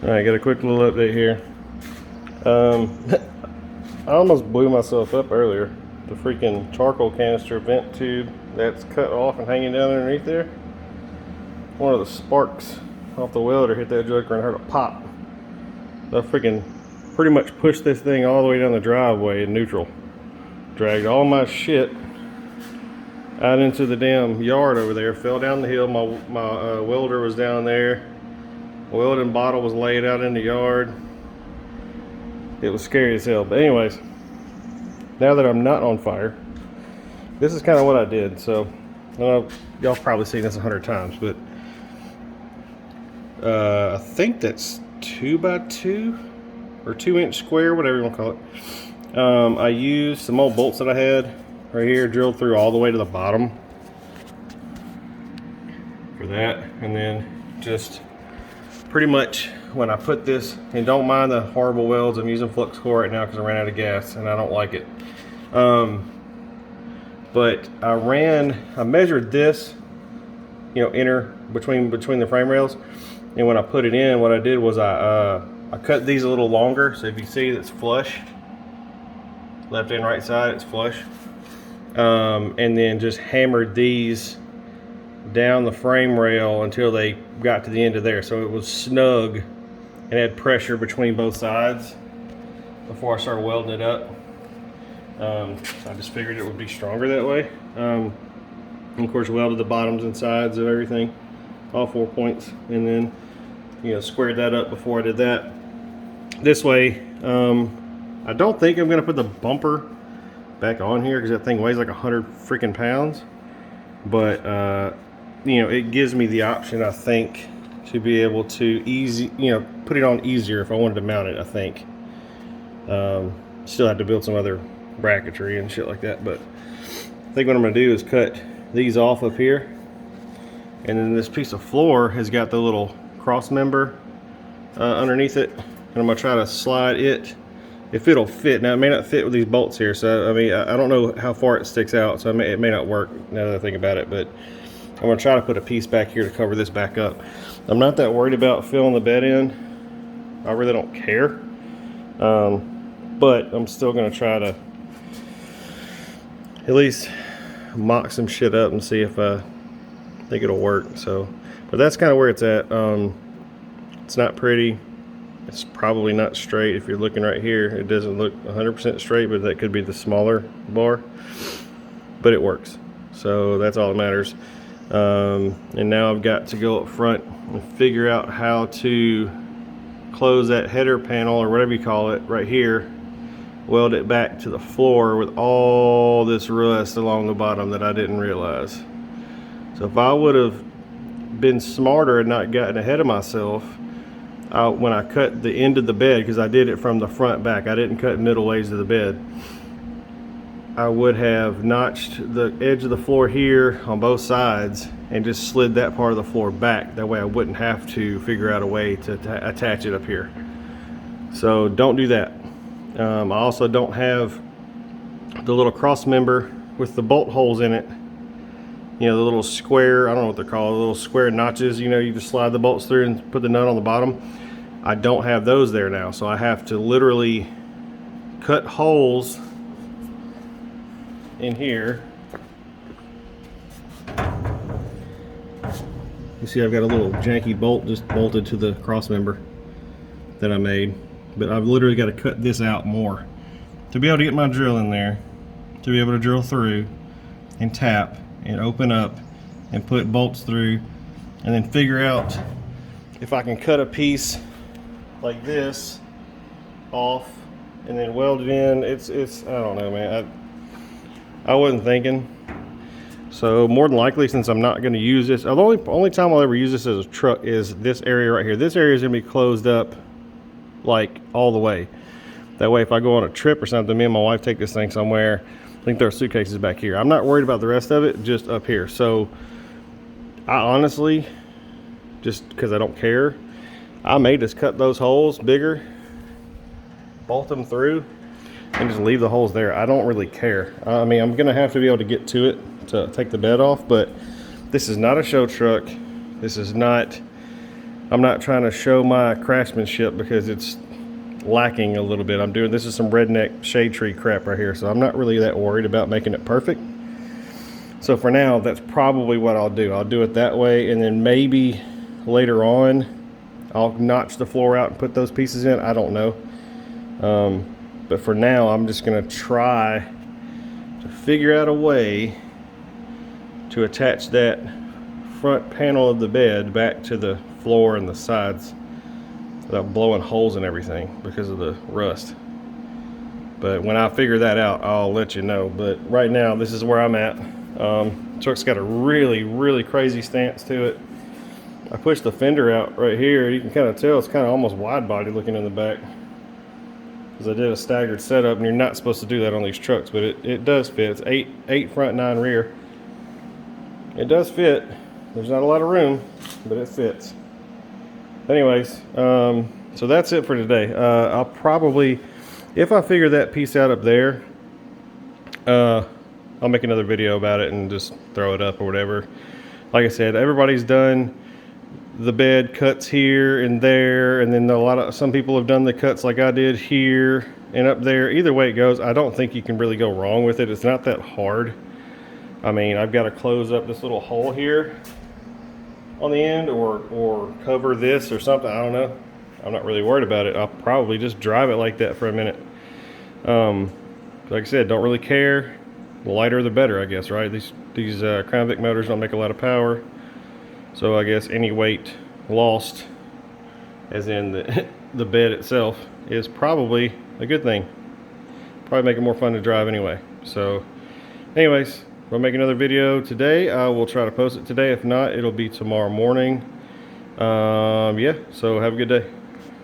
Alright, got a quick little update here. I almost blew myself up earlier. The freaking charcoal canister vent tube that's cut off and hanging down underneath there. One of the sparks off the welder hit that joker and heard a pop. I freaking pretty much pushed this thing all the way down the driveway in neutral. Dragged all my shit out into the damn yard over there. Fell down the hill. My welder was down there. Welding bottle was laid out in the yard. It was scary as hell. But anyways, now that I'm not on fire, this is kind of what I did. So y'all probably seen this 100 times, but I think that's 2x2 or 2-inch square, whatever you want to call it. I used some old bolts that I had right here, drilled through all the way to the bottom for that, and then just pretty much when I put this, and don't mind the horrible welds, I'm using flux core right now because I ran out of gas and I don't like it. But I measured this, inner between the frame rails, and when I put it in, what I did was I cut these a little longer. So if you see, it's flush, left and right side, it's flush, and then just hammered these down the frame rail until they got to the end of there, so it was snug and had pressure between both sides before I started welding it up. I just figured it would be stronger that way. And of course, welded the bottoms and sides of everything, all 4 points, and then squared that up before I did that. This way, I don't think I'm gonna put the bumper back on here because that thing weighs like 100 freaking pounds, but it gives me the option, I think, to be able to put it on easier if I wanted to mount it, I think. Still have to build some other bracketry and shit like that, but I think what I'm gonna do is cut these off up here, and then this piece of floor has got the little cross member underneath it, and I'm gonna try to slide it if it'll fit. Now it may not fit with these bolts here, so I mean I don't know how far it sticks out, so it may not work now that I think about it, but I'm going to try to put a piece back here to cover this back up. I'm not that worried about filling the bed in. I really don't care. But I'm still going to try to at least mock some shit up and see if I think it'll work. So, but that's kind of where it's at. It's not pretty. It's probably not straight. If you're looking right here, it doesn't look 100% straight, but that could be the smaller bar. But it works. So that's all that matters. And now I've got to go up front and figure out how to close that header panel, or whatever you call it, right here, weld it back to the floor with all this rust along the bottom that I didn't realize. So if I would have been smarter and not gotten ahead of myself when I cut the end of the bed, because I did it from the front back, I didn't cut middle ways of the bed, I would have notched the edge of the floor here on both sides and just slid that part of the floor back. That way I wouldn't have to figure out a way to attach it up here. So don't do that. I also don't have the little cross member with the bolt holes in it. The little square, I don't know what they're called, the little square notches, you just slide the bolts through and put the nut on the bottom. I don't have those there now, so I have to literally cut holes in here. You see I've got a little janky bolt just bolted to the cross member that I made, but I've literally got to cut this out more to be able to get my drill in there, to be able to drill through and tap and open up and put bolts through, and then figure out if I can cut a piece like this off and then weld it in. It's I don't know, man. I wasn't thinking. So more than likely, since I'm not going to use this, the only time I'll ever use this as a truck is this area right here. This area is going to be closed up like all the way. That way if I go on a trip or something, me and my wife take this thing somewhere, I think there are suitcases back here. I'm not worried about the rest of it, just up here. So I honestly, just because I don't care, I may just cut those holes bigger, bolt them through, and just leave the holes there. I don't really care. I mean, I'm gonna have to be able to get to it to take the bed off, but this is not a show truck. This is not I'm not trying to show my craftsmanship because it's lacking a little bit. This is some redneck shade tree crap right here, so I'm not really that worried about making it perfect. So for now, that's probably what I'll do. I'll do it that way, and then maybe later on I'll notch the floor out and put those pieces in. I don't know. But for now, I'm just gonna try to figure out a way to attach that front panel of the bed back to the floor and the sides without blowing holes in everything because of the rust. But when I figure that out, I'll let you know. But right now, this is where I'm at. Truck's got a really crazy stance to it. I pushed the fender out right here. You can kind of tell it's kind of almost wide body looking in the back, because I did a staggered setup, and you're not supposed to do that on these trucks, but it does fit. It's eight front, 9 rear. It does fit. There's not a lot of room, but it fits. Anyways, so that's it for today. I'll probably, if I figure that piece out up there, I'll make another video about it and just throw it up or whatever. Like I said, everybody's done the bed cuts here and there, and then some people have done the cuts like I did here and up there. Either way it goes, I don't think you can really go wrong with it. It's not that hard. I mean, I've got to close up this little hole here on the end, or cover this or something. I don't know. I'm not really worried about it. I'll probably just drive it like that for a minute. Like I said, don't really care. The lighter the better, I guess, right? These Crown Vic motors don't make a lot of power, so I guess any weight lost, as in the bed itself, is probably a good thing. Probably make it more fun to drive anyway. So anyways, we'll make another video today. I will try to post it today. If not, it'll be tomorrow morning. Yeah, so have a good day.